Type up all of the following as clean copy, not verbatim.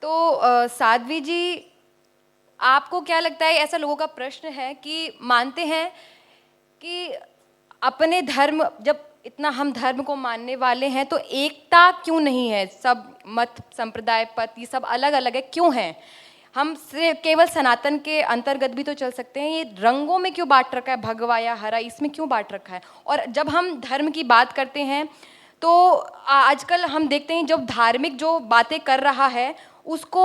तो साध्वी जी, आपको क्या लगता है, ऐसा लोगों का प्रश्न है कि मानते हैं कि अपने धर्म, जब इतना हम धर्म को मानने वाले हैं तो एकता क्यों नहीं है? सब मत संप्रदाय पत ये सब अलग अलग है, क्यों है? हम सिर्फ केवल सनातन के अंतर्गत भी तो चल सकते हैं। ये रंगों में क्यों बांट रखा है, भगवा या हरा, इसमें क्यों बांट रखा है? और जब हम धर्म की बात करते हैं तो आजकल हम देखते हैं जब धार्मिक जो बातें कर रहा है उसको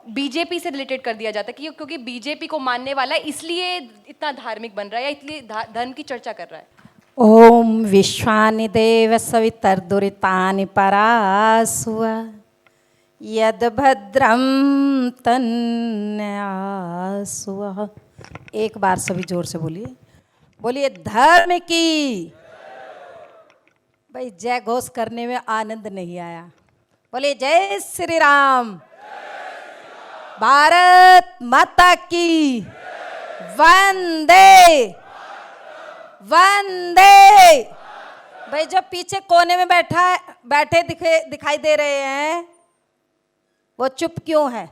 बीजेपी से रिलेटेड कर दिया जाता है कि क्योंकि बीजेपी को मानने वाला है इसलिए इतना धार्मिक बन रहा है या इसलिए धर्म की चर्चा कर रहा है। ओम विश्वानि देव सवितर्दुरितानि परासुव यद भद्रम तन्यासुव। एक बार सभी जोर से बोलिए, बोलिए धर्म की। भाई जय घोष करने में आनंद नहीं आया, बोलिए जय श्री राम। भारत माता की वंदे वंदे। भाई जो पीछे कोने में बैठे दिखाई दे रहे हैं वो चुप क्यों है?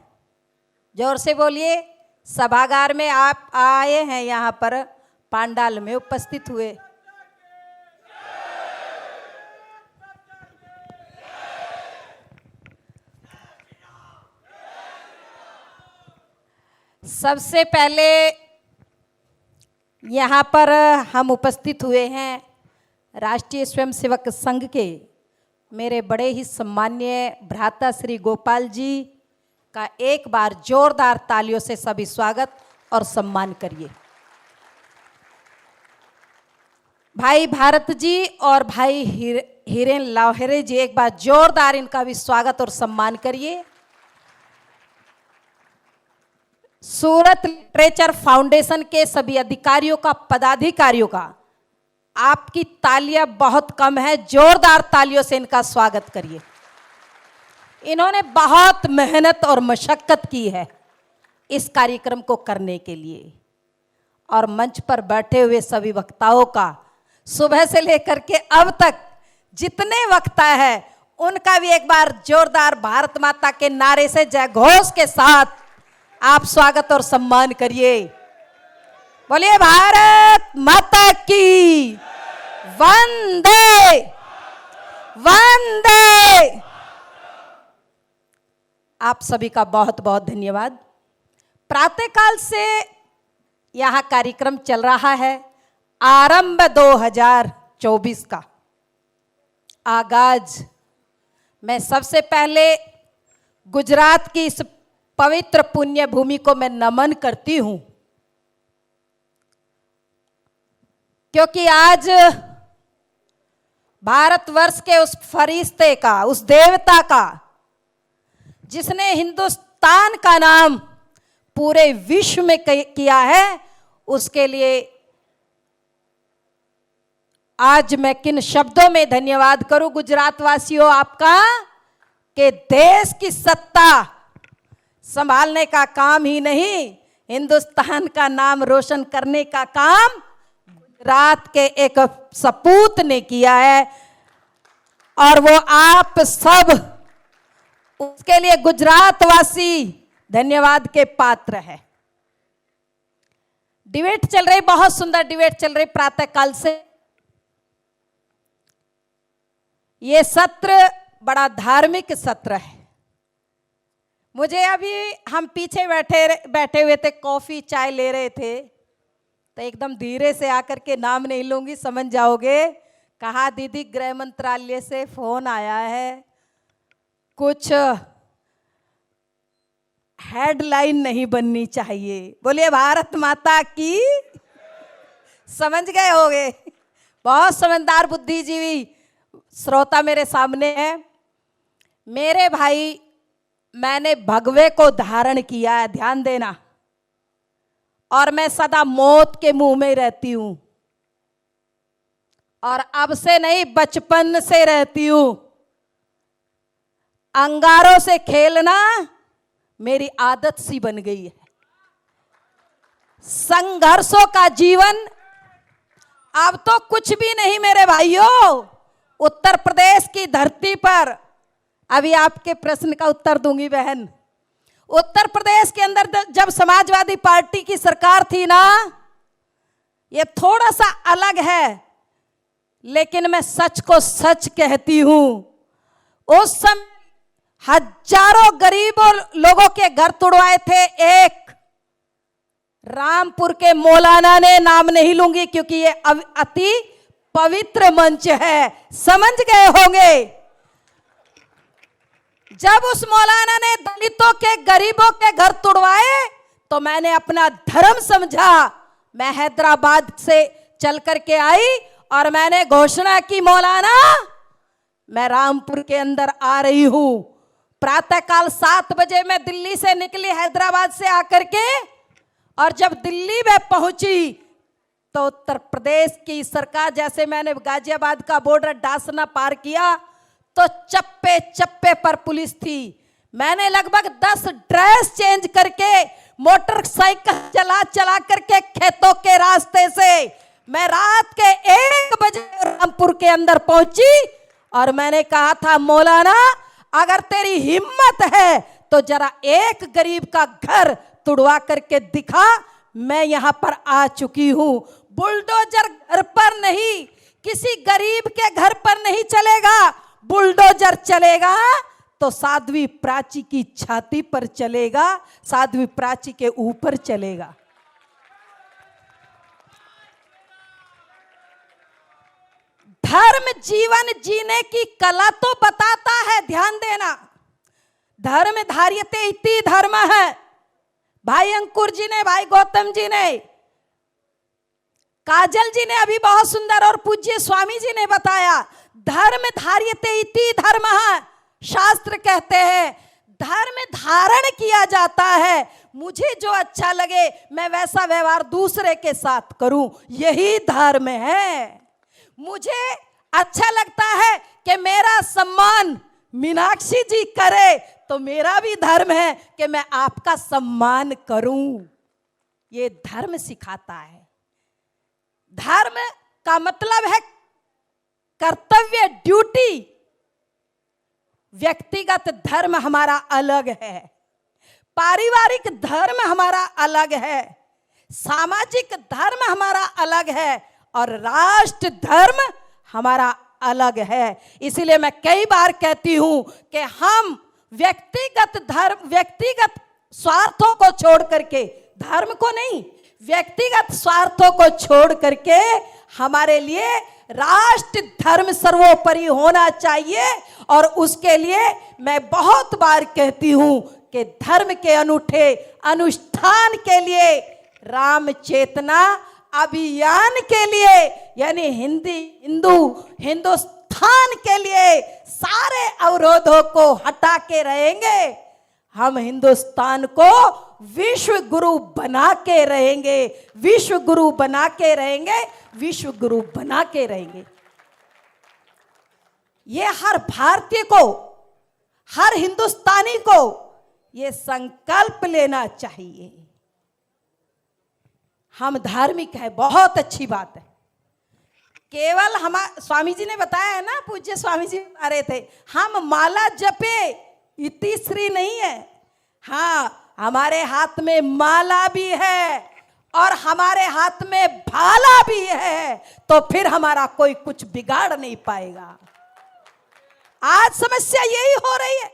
जोर से बोलिए। सभागार में आप आए हैं, यहाँ पर पांडाल में उपस्थित हुए। सबसे पहले यहाँ पर हम उपस्थित हुए हैं राष्ट्रीय स्वयंसेवक संघ के मेरे बड़े ही सम्माननीय भ्राता श्री गोपाल जी का एक बार जोरदार तालियों से सभी स्वागत और सम्मान करिए। भाई भारत जी और भाई हिरेन लाहेरे जी, एक बार जोरदार इनका भी स्वागत और सम्मान करिए। सूरत लिटरेचर फाउंडेशन के सभी अधिकारियों का, पदाधिकारियों का आपकी तालियां बहुत कम है, जोरदार तालियों से इनका स्वागत करिए। इन्होंने बहुत मेहनत और मशक्कत की है इस कार्यक्रम को करने के लिए। और मंच पर बैठे हुए सभी वक्ताओं का, सुबह से लेकर के अब तक जितने वक्ता है उनका भी एक बार जोरदार भारत माता के नारे से जय घोष के साथ आप स्वागत और सम्मान करिए। बोलिए भारत माता की वंदे वंदे। आप सभी का बहुत बहुत धन्यवाद। प्रातःकाल से यहां कार्यक्रम चल रहा है। आरंभ 2024 का आगाज मैं सबसे पहले गुजरात की इस पवित्र पुण्य भूमि को मैं नमन करती हूं, क्योंकि आज भारतवर्ष के उस फरिश्ते का, उस देवता का, जिसने हिंदुस्तान का नाम पूरे विश्व में किया है, उसके लिए आज मैं किन शब्दों में धन्यवाद करूं गुजरात वासियों आपका, कि देश की सत्ता संभालने का काम ही नहीं, हिंदुस्तान का नाम रोशन करने का काम गुजरात के एक सपूत ने किया है। और वो आप सब, उसके लिए गुजरात वासी धन्यवाद के पात्र है। डिबेट चल रही, बहुत सुंदर डिबेट चल रही प्रातःकाल से। ये सत्र बड़ा धार्मिक सत्र है। मुझे अभी, हम पीछे बैठे हुए थे, कॉफी चाय ले रहे थे, तो एकदम धीरे से आकर के, नाम नहीं लूंगी समझ जाओगे, कहा दीदी गृह मंत्रालय से फोन आया है, कुछ हेडलाइन नहीं बननी चाहिए। बोलिए भारत माता की। समझ गए होगे, बहुत समझदार बुद्धिजीवी श्रोता मेरे सामने है। मेरे भाई, मैंने भगवे को धारण किया है, ध्यान देना, और मैं सदा मौत के मुंह में रहती हूं, और अब से नहीं बचपन से रहती हूं। अंगारों से खेलना मेरी आदत सी बन गई है। संघर्षों का जीवन अब तो कुछ भी नहीं मेरे भाइयों। उत्तर प्रदेश की धरती पर, अभी आपके प्रश्न का उत्तर दूंगी बहन, उत्तर प्रदेश के अंदर जब समाजवादी पार्टी की सरकार थी ना, ये थोड़ा सा अलग है, लेकिन मैं सच को सच कहती हूं। उस समय हजारों गरीबों लोगों के घर तुड़वाए थे। एक रामपुर के मौलाना ने, नाम नहीं लूंगी क्योंकि ये अति पवित्र मंच है, समझ गए होंगे। जब उस मौलाना ने दलितों के, गरीबों के घर तुड़वाए तो मैंने अपना धर्म समझा। मैं हैदराबाद से चल करके आई और मैंने घोषणा की, मौलाना मैं रामपुर के अंदर आ रही हूं। प्रातःकाल 7 बजे मैं दिल्ली से निकली, हैदराबाद से आकर के, और जब दिल्ली में पहुंची तो उत्तर प्रदेश की सरकार, जैसे मैंने गाजियाबाद का बॉर्डर डासना पार किया तो चप्पे चप्पे पर पुलिस थी। मैंने लगभग 10 ड्रेस चेंज करके मोटरसाइकिल चला चला करके खेतों के रास्ते से मैं रात के 1 बजे रामपुर के अंदर पहुंची और मैंने कहा था, मौलाना अगर तेरी हिम्मत है तो जरा एक गरीब का घर तुड़वा करके दिखा, मैं यहां पर आ चुकी हूं। बुलडोजर घर पर नहीं, किसी गरीब के घर पर नहीं चलेगा, बुलडोजर चलेगा तो साध्वी प्राची की छाती पर चलेगा, साध्वी प्राची के ऊपर चलेगा। धर्म जीवन जीने की कला तो बताता है, ध्यान देना। धर्म धार्यते इति धर्म है। भाई अंकुर जी ने, भाई गौतम जी ने, काजल जी ने अभी बहुत सुंदर, और पूज्य स्वामी जी ने बताया, धर्म धार्यते इति धर्म है। शास्त्र कहते हैं धर्म धारण किया जाता है। मुझे जो अच्छा लगे मैं वैसा व्यवहार दूसरे के साथ करूं, यही धर्म है। मुझे अच्छा लगता है कि मेरा सम्मान मीनाक्षी जी करे तो मेरा भी धर्म है कि मैं आपका सम्मान करूं। ये धर्म सिखाता है। धर्म का मतलब है कर्तव्य, ड्यूटी। व्यक्तिगत धर्म हमारा अलग है, पारिवारिक धर्म हमारा अलग है, सामाजिक धर्म हमारा अलग है और राष्ट्र धर्म हमारा अलग है। इसीलिए मैं कई बार कहती हूं कि हम व्यक्तिगत धर्म, व्यक्तिगत स्वार्थों को छोड़ करके, धर्म को नहीं, व्यक्तिगत स्वार्थों को छोड़ करके हमारे लिए राष्ट्र धर्म सर्वोपरि होना चाहिए। और उसके लिए मैं बहुत बार कहती हूं कि धर्म के अनूठे अनुष्ठान के लिए, राम चेतना अभियान के लिए, यानी हिंदुस्तान के लिए सारे अवरोधों को हटा के रहेंगे। हम हिंदुस्तान को विश्व गुरु बना के रहेंगे, विश्व गुरु बना के रहेंगे, विश्व गुरु बना के रहेंगे। ये हर भारतीय को, हर हिंदुस्तानी को ये संकल्प लेना चाहिए। हम धार्मिक है, बहुत अच्छी बात है। केवल हम, स्वामी जी ने बताया है ना, पूज्य स्वामी जी बता रहे थे, हम माला जपे इति श्री नहीं है। हाँ, हमारे हाथ में माला भी है और हमारे हाथ में भाला भी है, तो फिर हमारा कोई कुछ बिगाड़ नहीं पाएगा। आज समस्या यही हो रही है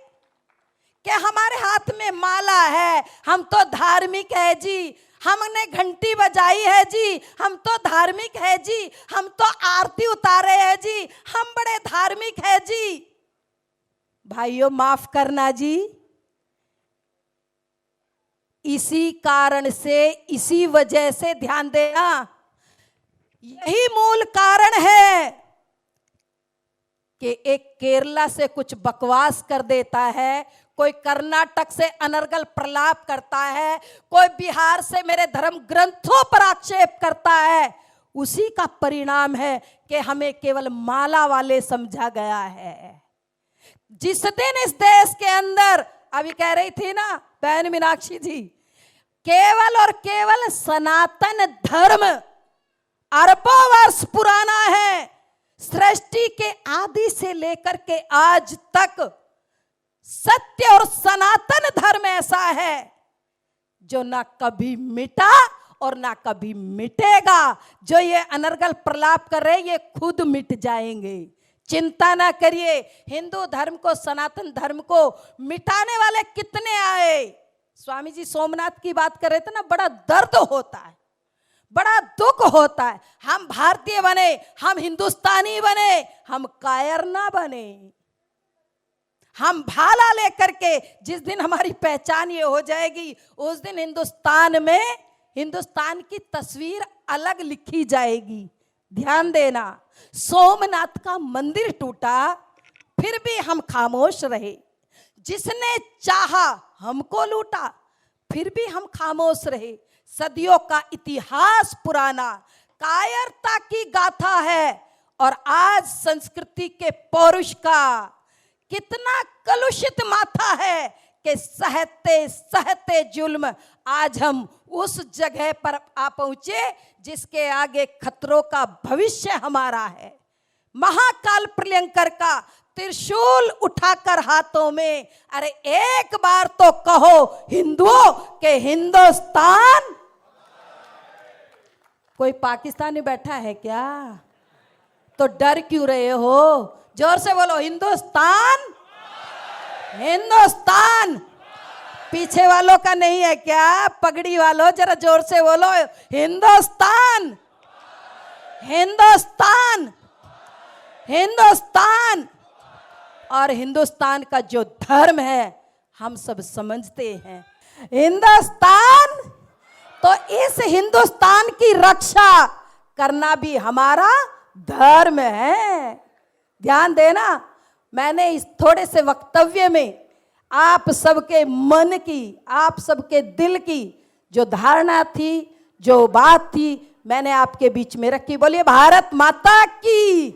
कि हमारे हाथ में माला है, हम तो धार्मिक है जी, हमने घंटी बजाई है जी, हम तो धार्मिक है जी, हम तो आरती उतारे हैं जी, हम बड़े धार्मिक है जी। भाइयों माफ करना जी, इसी कारण से, इसी वजह से ध्यान देना, यही मूल कारण है कि एक केरला से कुछ बकवास कर देता है, कोई कर्नाटक से अनर्गल प्रलाप करता है, कोई बिहार से मेरे धर्म ग्रंथों पर आक्षेप करता है। उसी का परिणाम है कि हमें केवल माला वाले समझा गया है। जिस दिन इस देश के अंदर, अभी कह रही थी ना बहन मीनाक्षी जी, केवल और केवल सनातन धर्म अरबों वर्ष पुराना है, सृष्टि के आदि से लेकर के आज तक सत्य और सनातन धर्म ऐसा है जो ना कभी मिटा और ना कभी मिटेगा। जो ये अनर्गल प्रलाप कर रहे ये खुद मिट जाएंगे, चिंता ना करिए। हिंदू धर्म को, सनातन धर्म को मिटाने वाले कितने आए। स्वामी जी सोमनाथ की बात कर रहे थे ना, बड़ा दर्द होता है, बड़ा दुख होता है। हम भारतीय बने, हम हिंदुस्तानी बने, हम कायर ना बने। हम भाला लेकर के जिस दिन हमारी पहचान ये हो जाएगी, उस दिन हिंदुस्तान में हिंदुस्तान की तस्वीर अलग लिखी जाएगी। ध्यान देना, सोमनाथ का मंदिर टूटा फिर भी हम खामोश रहे। जिसने चाहा हमको लूटा फिर भी हम खामोश रहे। सदियों का इतिहास पुराना कायरता की गाथा है। और आज संस्कृति के पौरुष का कितना कलुषित माथा है कि सहते सहते जुल्म आज हम उस जगह पर आ पहुंचे जिसके आगे खतरों का भविष्य हमारा है। महाकाल प्रलयंकर का त्रिशूल उठाकर हाथों में, अरे एक बार तो कहो हिंदुओं के हिंदुस्तान। कोई पाकिस्तानी बैठा है क्या? तो डर क्यों रहे हो? जोर से बोलो, हिंदुस्तान हिंदुस्तान। पीछे वालों का नहीं है क्या? पगड़ी वालों जरा जोर से बोलो, हिंदुस्तान हिंदुस्तान हिंदुस्तान। और हिंदुस्तान का जो धर्म है हम सब समझते हैं। हिंदुस्तान, तो इस हिंदुस्तान की रक्षा करना भी हमारा धर्म है। ध्यान देना, मैंने इस थोड़े से वक्तव्य में आप सबके मन की, आप सबके दिल की जो धारणा थी, जो बात थी, मैंने आपके बीच में रखी। बोलिए भारत माता की।